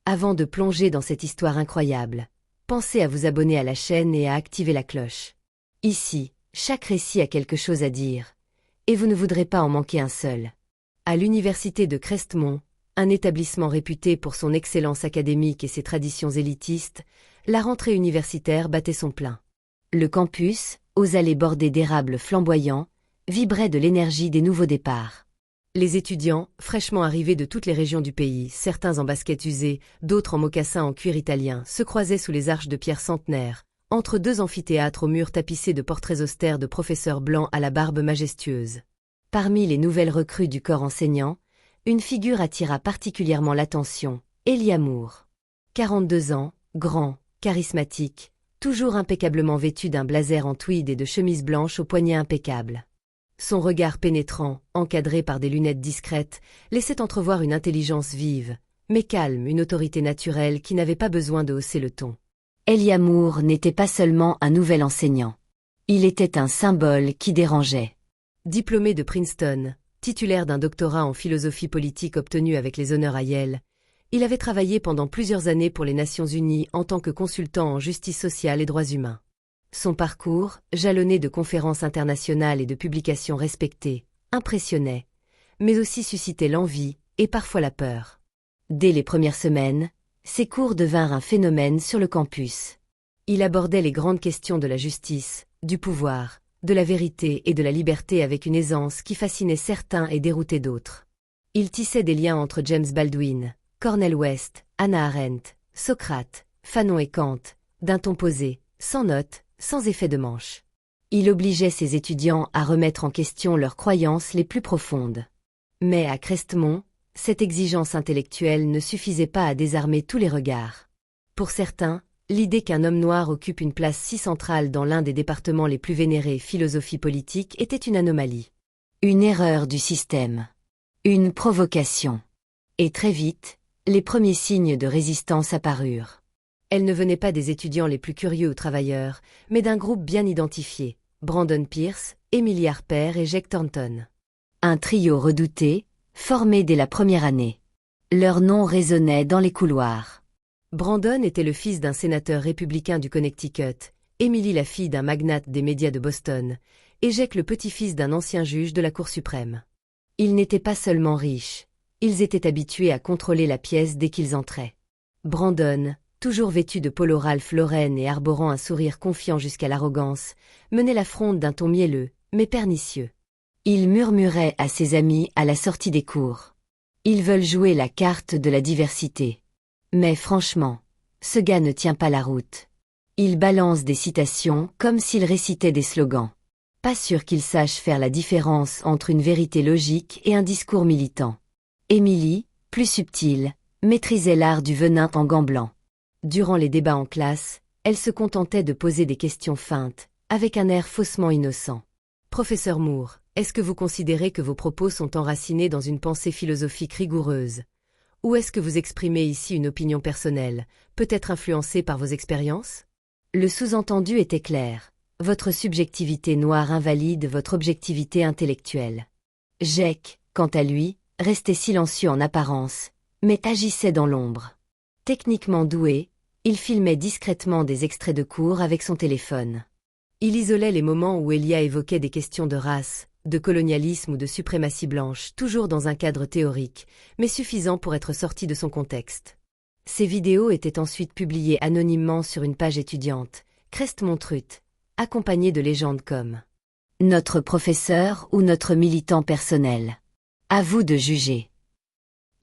Avant de plonger dans cette histoire incroyable, pensez à vous abonner à la chaîne et à activer la cloche. Ici, chaque récit a quelque chose à dire, et vous ne voudrez pas en manquer un seul. À l'université de Crestmont, un établissement réputé pour son excellence académique et ses traditions élitistes, la rentrée universitaire battait son plein. Le campus, aux allées bordées d'érables flamboyants, vibrait de l'énergie des nouveaux départs. Les étudiants, fraîchement arrivés de toutes les régions du pays, certains en baskets usées, d'autres en mocassins en cuir italien, se croisaient sous les arches de pierre centenaires, entre deux amphithéâtres aux murs tapissés de portraits austères de professeurs blancs à la barbe majestueuse. Parmi les nouvelles recrues du corps enseignant, une figure attira particulièrement l'attention, Elia Moore. 42 ans, grand, charismatique, toujours impeccablement vêtu d'un blazer en tweed et de chemise blanche aux poignets impeccables. Son regard pénétrant, encadré par des lunettes discrètes, laissait entrevoir une intelligence vive, mais calme, une autorité naturelle qui n'avait pas besoin de hausser le ton. Elia Moore n'était pas seulement un nouvel enseignant. Il était un symbole qui dérangeait. Diplômé de Princeton, titulaire d'un doctorat en philosophie politique obtenu avec les honneurs à Yale, il avait travaillé pendant plusieurs années pour les Nations Unies en tant que consultant en justice sociale et droits humains. Son parcours, jalonné de conférences internationales et de publications respectées, impressionnait, mais aussi suscitait l'envie et parfois la peur. Dès les premières semaines, ses cours devinrent un phénomène sur le campus. Il abordait les grandes questions de la justice, du pouvoir, de la vérité et de la liberté avec une aisance qui fascinait certains et déroutait d'autres. Il tissait des liens entre James Baldwin, Cornel West, Hannah Arendt, Socrate, Fanon et Kant, d'un ton posé, sans notes, sans effet de manche. Il obligeait ses étudiants à remettre en question leurs croyances les plus profondes. Mais à Crestmont, cette exigence intellectuelle ne suffisait pas à désarmer tous les regards. Pour certains, l'idée qu'un homme noir occupe une place si centrale dans l'un des départements les plus vénérés philosophie politique était une anomalie. Une erreur du système. Une provocation. Et très vite, les premiers signes de résistance apparurent. Elle ne venait pas des étudiants les plus curieux ou travailleurs, mais d'un groupe bien identifié, Brandon Pierce, Emily Harper et Jake Thornton. Un trio redouté, formé dès la première année. Leur nom résonnait dans les couloirs. Brandon était le fils d'un sénateur républicain du Connecticut, Emily la fille d'un magnate des médias de Boston, et Jake le petit-fils d'un ancien juge de la Cour suprême. Ils n'étaient pas seulement riches, ils étaient habitués à contrôler la pièce dès qu'ils entraient. Brandon, toujours vêtu de polo Ralph Lauren et arborant un sourire confiant jusqu'à l'arrogance, menait la fronde d'un ton mielleux, mais pernicieux. Il murmurait à ses amis à la sortie des cours. Ils veulent jouer la carte de la diversité. Mais franchement, ce gars ne tient pas la route. Il balance des citations comme s'il récitait des slogans. Pas sûr qu'il sache faire la différence entre une vérité logique et un discours militant. Emily, plus subtile, maîtrisait l'art du venin en gants blancs. Durant les débats en classe, elle se contentait de poser des questions feintes, avec un air faussement innocent. « Professeur Moore, est-ce que vous considérez que vos propos sont enracinés dans une pensée philosophique rigoureuse? Ou est-ce que vous exprimez ici une opinion personnelle, peut-être influencée par vos expériences ?» Le sous-entendu était clair. Votre subjectivité noire invalide votre objectivité intellectuelle. Jake, quant à lui, restait silencieux en apparence, mais agissait dans l'ombre. Techniquement doué, il filmait discrètement des extraits de cours avec son téléphone. Il isolait les moments où Elia évoquait des questions de race, de colonialisme ou de suprématie blanche, toujours dans un cadre théorique, mais suffisant pour être sorti de son contexte. Ces vidéos étaient ensuite publiées anonymement sur une page étudiante, Crestmont Truth, accompagnée de légendes comme « Notre professeur ou notre militant personnel. À vous de juger ».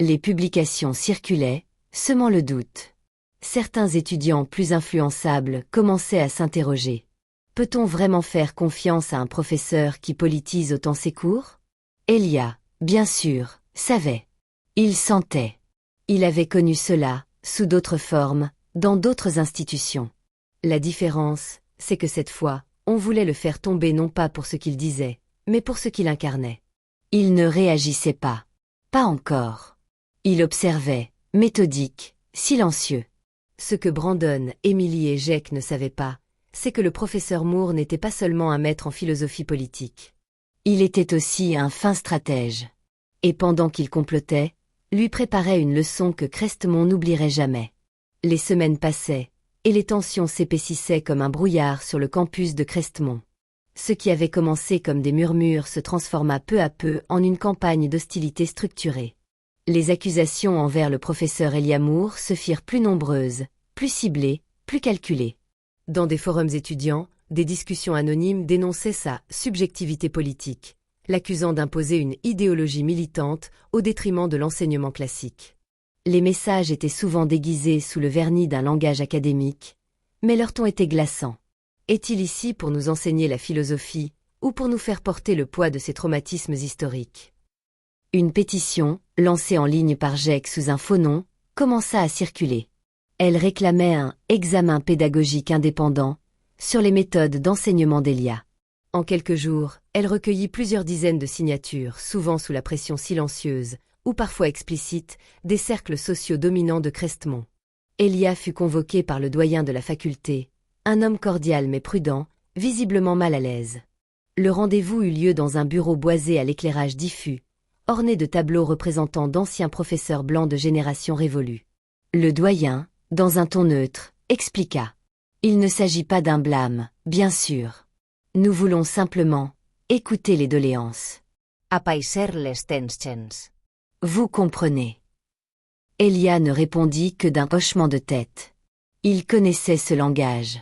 Les publications circulaient, semant le doute. Certains étudiants plus influençables commençaient à s'interroger. Peut-on vraiment faire confiance à un professeur qui politise autant ses cours? Elia, bien sûr, savait. Il sentait. Il avait connu cela, sous d'autres formes, dans d'autres institutions. La différence, c'est que cette fois, on voulait le faire tomber non pas pour ce qu'il disait, mais pour ce qu'il incarnait. Il ne réagissait pas. Pas encore. Il observait, méthodique, silencieux. Ce que Brandon, Emily et Jake ne savaient pas, c'est que le professeur Moore n'était pas seulement un maître en philosophie politique. Il était aussi un fin stratège. Et pendant qu'il complotait, lui préparait une leçon que Crestemont n'oublierait jamais. Les semaines passaient, et les tensions s'épaississaient comme un brouillard sur le campus de Crestemont. Ce qui avait commencé comme des murmures se transforma peu à peu en une campagne d'hostilité structurée. Les accusations envers le professeur Eliamour se firent plus nombreuses, plus ciblées, plus calculées. Dans des forums étudiants, des discussions anonymes dénonçaient sa subjectivité politique, l'accusant d'imposer une idéologie militante au détriment de l'enseignement classique. Les messages étaient souvent déguisés sous le vernis d'un langage académique, mais leur ton était glaçant. Est-il ici pour nous enseigner la philosophie, ou pour nous faire porter le poids de ces traumatismes historiques? Une pétition, lancée en ligne par Jecques sous un faux nom, commença à circuler. Elle réclamait un « examen pédagogique indépendant » sur les méthodes d'enseignement d'Elia. En quelques jours, elle recueillit plusieurs dizaines de signatures, souvent sous la pression silencieuse, ou parfois explicite, des cercles sociaux dominants de Crestemont. Elia fut convoqué par le doyen de la faculté, un homme cordial mais prudent, visiblement mal à l'aise. Le rendez-vous eut lieu dans un bureau boisé à l'éclairage diffus, orné de tableaux représentant d'anciens professeurs blancs de génération révolue. Le doyen, dans un ton neutre, expliqua. « Il ne s'agit pas d'un blâme, bien sûr. Nous voulons simplement écouter les doléances. Apaiser les tensions. Vous comprenez. » Elia ne répondit que d'un hochement de tête. Il connaissait ce langage.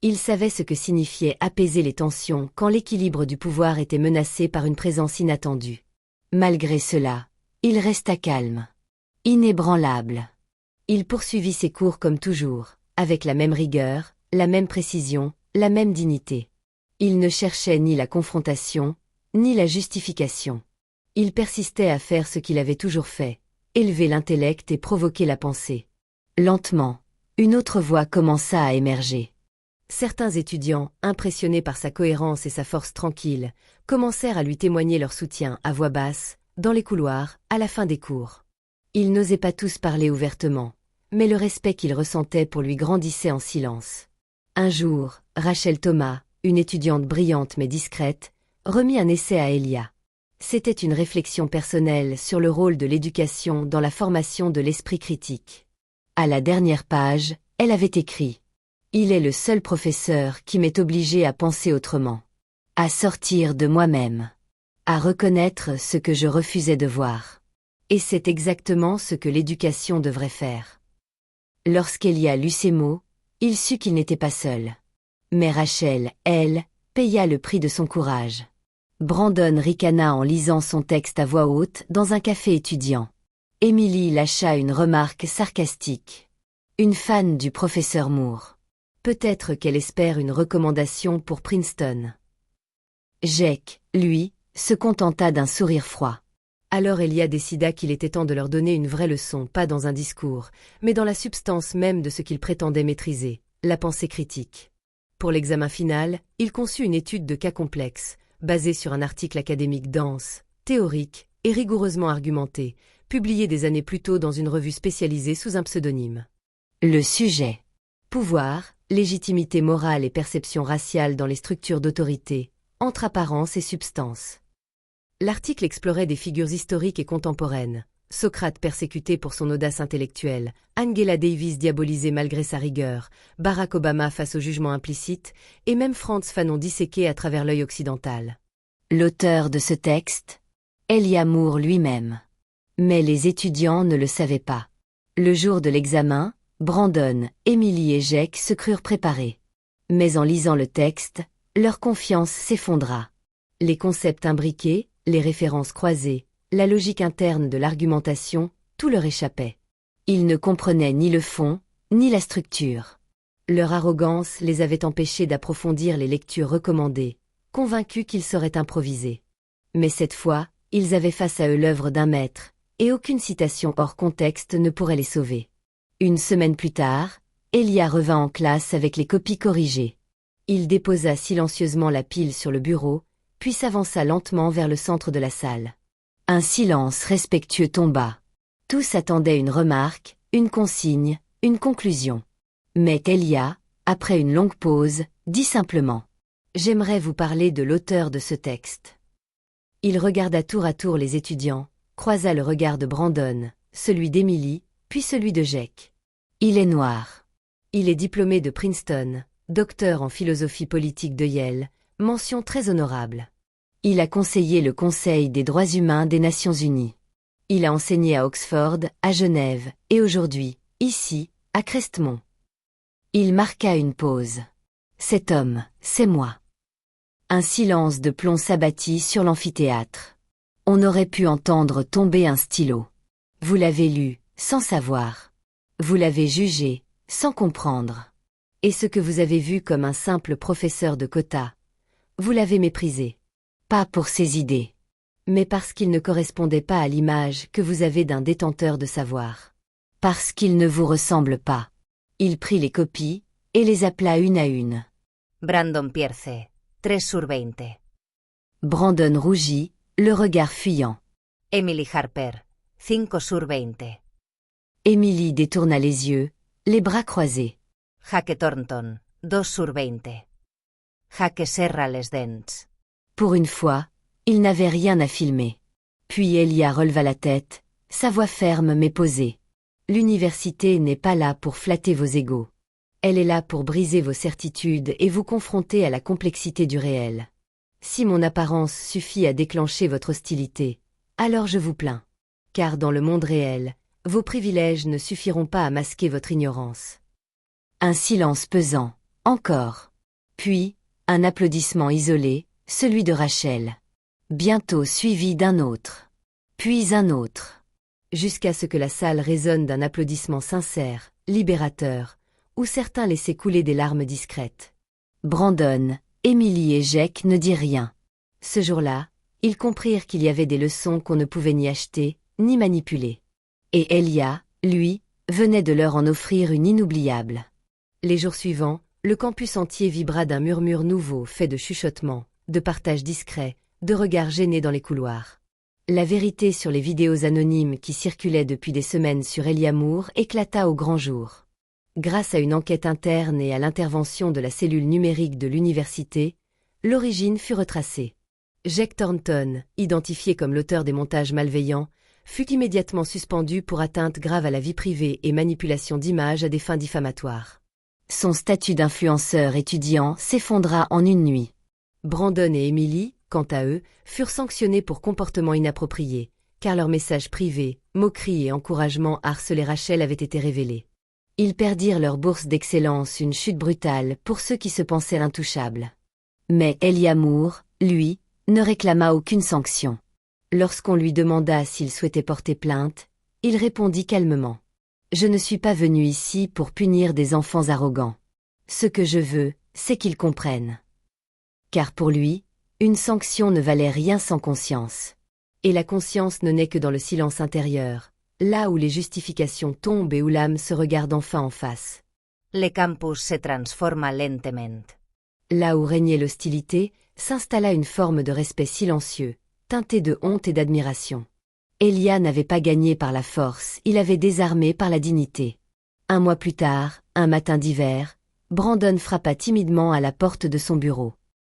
Il savait ce que signifiait apaiser les tensions quand l'équilibre du pouvoir était menacé par une présence inattendue. Malgré cela, il resta calme, inébranlable. Il poursuivit ses cours comme toujours, avec la même rigueur, la même précision, la même dignité. Il ne cherchait ni la confrontation, ni la justification. Il persistait à faire ce qu'il avait toujours fait, élever l'intellect et provoquer la pensée. Lentement, une autre voix commença à émerger. Certains étudiants, impressionnés par sa cohérence et sa force tranquille, commencèrent à lui témoigner leur soutien à voix basse, dans les couloirs, à la fin des cours. Ils n'osaient pas tous parler ouvertement, mais le respect qu'ils ressentaient pour lui grandissait en silence. Un jour, Rachel Thomas, une étudiante brillante mais discrète, remit un essai à Elia. C'était une réflexion personnelle sur le rôle de l'éducation dans la formation de l'esprit critique. À la dernière page, elle avait écrit « Il est le seul professeur qui m'est obligé à penser autrement, à sortir de moi-même, à reconnaître ce que je refusais de voir. Et c'est exactement ce que l'éducation devrait faire. » Lorsqu'Elia lut ces mots, il sut qu'il n'était pas seul. Mais Rachel, elle, paya le prix de son courage. Brandon ricana en lisant son texte à voix haute dans un café étudiant. Emily lâcha une remarque sarcastique. Une fan du professeur Moore. Peut-être qu'elle espère une recommandation pour Princeton. Jecques, lui, se contenta d'un sourire froid. Alors Elia décida qu'il était temps de leur donner une vraie leçon, pas dans un discours, mais dans la substance même de ce qu'il prétendait maîtriser, la pensée critique. Pour l'examen final, il conçut une étude de cas complexe, basée sur un article académique dense, théorique et rigoureusement argumenté, publié des années plus tôt dans une revue spécialisée sous un pseudonyme. Le sujet. Pouvoir, légitimité morale et perception raciale dans les structures d'autorité, entre apparence et substance. L'article explorait des figures historiques et contemporaines. Socrate persécuté pour son audace intellectuelle, Angela Davis diabolisée malgré sa rigueur, Barack Obama face au jugement implicite, et même Frantz Fanon disséqué à travers l'œil occidental. L'auteur de ce texte? Eliamour lui-même. Mais les étudiants ne le savaient pas. Le jour de l'examen, Brandon, Emily et Jecques se crurent préparés. Mais en lisant le texte, leur confiance s'effondra. Les concepts imbriqués, les références croisées, la logique interne de l'argumentation, tout leur échappait. Ils ne comprenaient ni le fond, ni la structure. Leur arrogance les avait empêchés d'approfondir les lectures recommandées, convaincus qu'ils sauraient improviser. Mais cette fois, ils avaient face à eux l'œuvre d'un maître, et aucune citation hors contexte ne pourrait les sauver. Une semaine plus tard, Elia revint en classe avec les copies corrigées. Il déposa silencieusement la pile sur le bureau, puis s'avança lentement vers le centre de la salle. Un silence respectueux tomba. Tous attendaient une remarque, une consigne, une conclusion. Mais Elia, après une longue pause, dit simplement « J'aimerais vous parler de l'auteur de ce texte. » Il regarda tour à tour les étudiants, croisa le regard de Brandon, celui d'Emily, puis celui de Jake. Il est noir. Il est diplômé de Princeton, docteur en philosophie politique de Yale, mention très honorable. Il a conseillé le Conseil des droits humains des Nations Unies. Il a enseigné à Oxford, à Genève, et aujourd'hui, ici, à Crestmont. Il marqua une pause. Cet homme, c'est moi. Un silence de plomb s'abattit sur l'amphithéâtre. On aurait pu entendre tomber un stylo. Vous l'avez lu, sans savoir. Vous l'avez jugé, sans comprendre. Et ce que vous avez vu comme un simple professeur de quota, vous l'avez méprisé. Pas pour ses idées, mais parce qu'il ne correspondait pas à l'image que vous avez d'un détenteur de savoir. Parce qu'il ne vous ressemble pas. Il prit les copies, et les appela une à une. Brandon Pierce, 3 sur 20. Brandon rougit, le regard fuyant. Emily Harper, 5 sur 20. Emily détourna les yeux, les bras croisés. Jake Thornton, 2 sur 20. Jake serra les dents. Pour une fois, il n'avait rien à filmer. Puis Elia releva la tête, sa voix ferme mais posée. L'université n'est pas là pour flatter vos égos. Elle est là pour briser vos certitudes et vous confronter à la complexité du réel. Si mon apparence suffit à déclencher votre hostilité, alors je vous plains. Car dans le monde réel, vos privilèges ne suffiront pas à masquer votre ignorance. Un silence pesant, encore. Puis, un applaudissement isolé, celui de Rachel. Bientôt suivi d'un autre. Puis un autre. Jusqu'à ce que la salle résonne d'un applaudissement sincère, libérateur, où certains laissaient couler des larmes discrètes. Brandon, Emily et Jake ne dirent rien. Ce jour-là, ils comprirent qu'il y avait des leçons qu'on ne pouvait ni acheter, ni manipuler. Et Elia, lui, venait de leur en offrir une inoubliable. Les jours suivants, le campus entier vibra d'un murmure nouveau fait de chuchotements, de partages discrets, de regards gênés dans les couloirs. La vérité sur les vidéos anonymes qui circulaient depuis des semaines sur Elia Moore éclata au grand jour. Grâce à une enquête interne et à l'intervention de la cellule numérique de l'université, l'origine fut retracée. Jake Thornton, identifié comme l'auteur des montages malveillants, fut immédiatement suspendu pour atteinte grave à la vie privée et manipulation d'images à des fins diffamatoires. Son statut d'influenceur étudiant s'effondra en une nuit. Brandon et Emily, quant à eux, furent sanctionnés pour comportement inapproprié, car leurs messages privés, moqueries et encouragements à harceler Rachel avaient été révélés. Ils perdirent leur bourse d'excellence, une chute brutale pour ceux qui se pensaient intouchables. Mais Elia Moore, lui, ne réclama aucune sanction. Lorsqu'on lui demanda s'il souhaitait porter plainte, il répondit calmement. « Je ne suis pas venu ici pour punir des enfants arrogants. Ce que je veux, c'est qu'ils comprennent. » Car pour lui, une sanction ne valait rien sans conscience. Et la conscience ne naît que dans le silence intérieur, là où les justifications tombent et où l'âme se regarde enfin en face. Le campus se transforma lentament. Là où régnait l'hostilité, s'installa une forme de respect silencieux, teinté de honte et d'admiration. Elia n'avait pas gagné par la force, il avait désarmé par la dignité. Un mois plus tard, un matin d'hiver, Brandon frappa timidement à la porte de son bureau.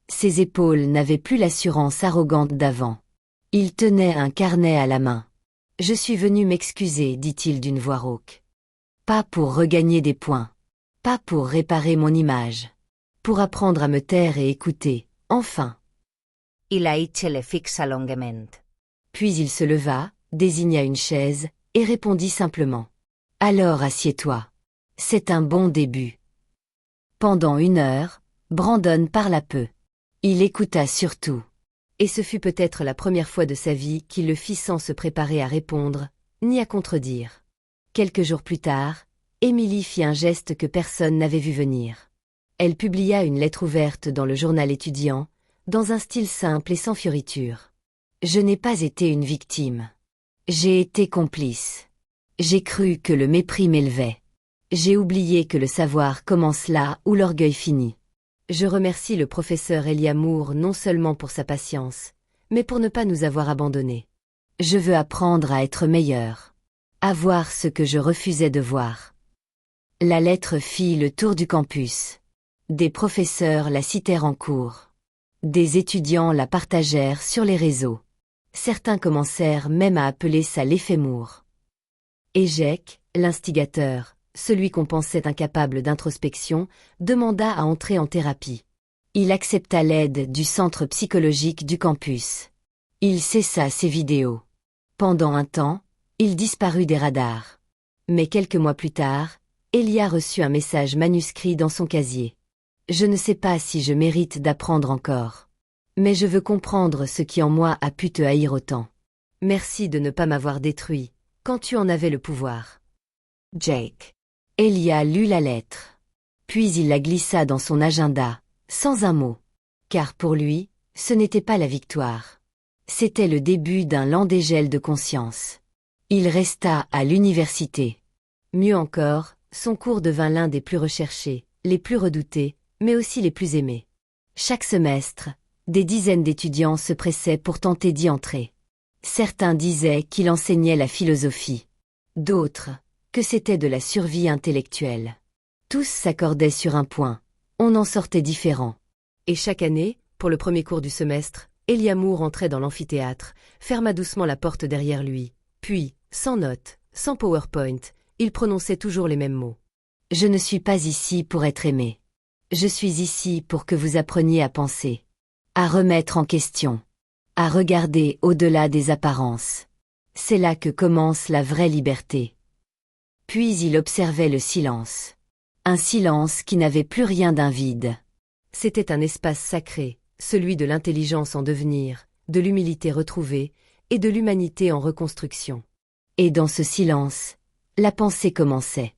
Ses épaules n'avaient plus l'assurance arrogante d'avant. Il tenait un carnet à la main. « Je suis venu m'excuser, dit-il d'une voix rauque. Pas pour regagner des points. Pas pour réparer mon image. Pour apprendre à me taire et écouter, enfin. » Ilaïche le fixa longuement. Puis il se leva, désigna une chaise, et répondit simplement. « Alors assieds-toi. C'est un bon début. » Pendant 1 heure, Brandon parla peu. Il écouta surtout. Et ce fut peut-être la première fois de sa vie qu'il le fit sans se préparer à répondre, ni à contredire. Quelques jours plus tard, Emily fit un geste que personne n'avait vu venir. Elle publia une lettre ouverte dans le journal étudiant, dans un style simple et sans fioriture. « Je n'ai pas été une victime. J'ai été complice. J'ai cru que le mépris m'élevait. J'ai oublié que le savoir commence là où l'orgueil finit. Je remercie le professeur Elia Moore non seulement pour sa patience, mais pour ne pas nous avoir abandonnés. Je veux apprendre à être meilleur. À voir ce que je refusais de voir. » La lettre fit le tour du campus. Des professeurs la citèrent en cours. Des étudiants la partagèrent sur les réseaux. Certains commencèrent même à appeler ça l'effet Moore. Et Jake, l'instigateur, celui qu'on pensait incapable d'introspection, demanda à entrer en thérapie. Il accepta l'aide du centre psychologique du campus. Il cessa ses vidéos. Pendant un temps, il disparut des radars. Mais quelques mois plus tard, Elia reçut un message manuscrit dans son casier. Je ne sais pas si je mérite d'apprendre encore. Mais je veux comprendre ce qui en moi a pu te haïr autant. Merci de ne pas m'avoir détruit, quand tu en avais le pouvoir. Jake. Elia lut la lettre. Puis il la glissa dans son agenda, sans un mot. Car pour lui, ce n'était pas la victoire. C'était le début d'un lent dégel de conscience. Il resta à l'université. Mieux encore, son cours devint l'un des plus recherchés, les plus redoutés, mais aussi les plus aimés. Chaque semestre, des dizaines d'étudiants se pressaient pour tenter d'y entrer. Certains disaient qu'il enseignait la philosophie. D'autres, que c'était de la survie intellectuelle. Tous s'accordaient sur un point, on en sortait différent. Et chaque année, pour le premier cours du semestre, Elia Moore entrait dans l'amphithéâtre, ferma doucement la porte derrière lui, puis, sans notes, sans PowerPoint, il prononçait toujours les mêmes mots. « Je ne suis pas ici pour être aimé. Je suis ici pour que vous appreniez à penser, à remettre en question, à regarder au-delà des apparences. C'est là que commence la vraie liberté. » Puis il observait le silence. Un silence qui n'avait plus rien d'un vide. C'était un espace sacré, celui de l'intelligence en devenir, de l'humilité retrouvée et de l'humanité en reconstruction. Et dans ce silence, la pensée commençait.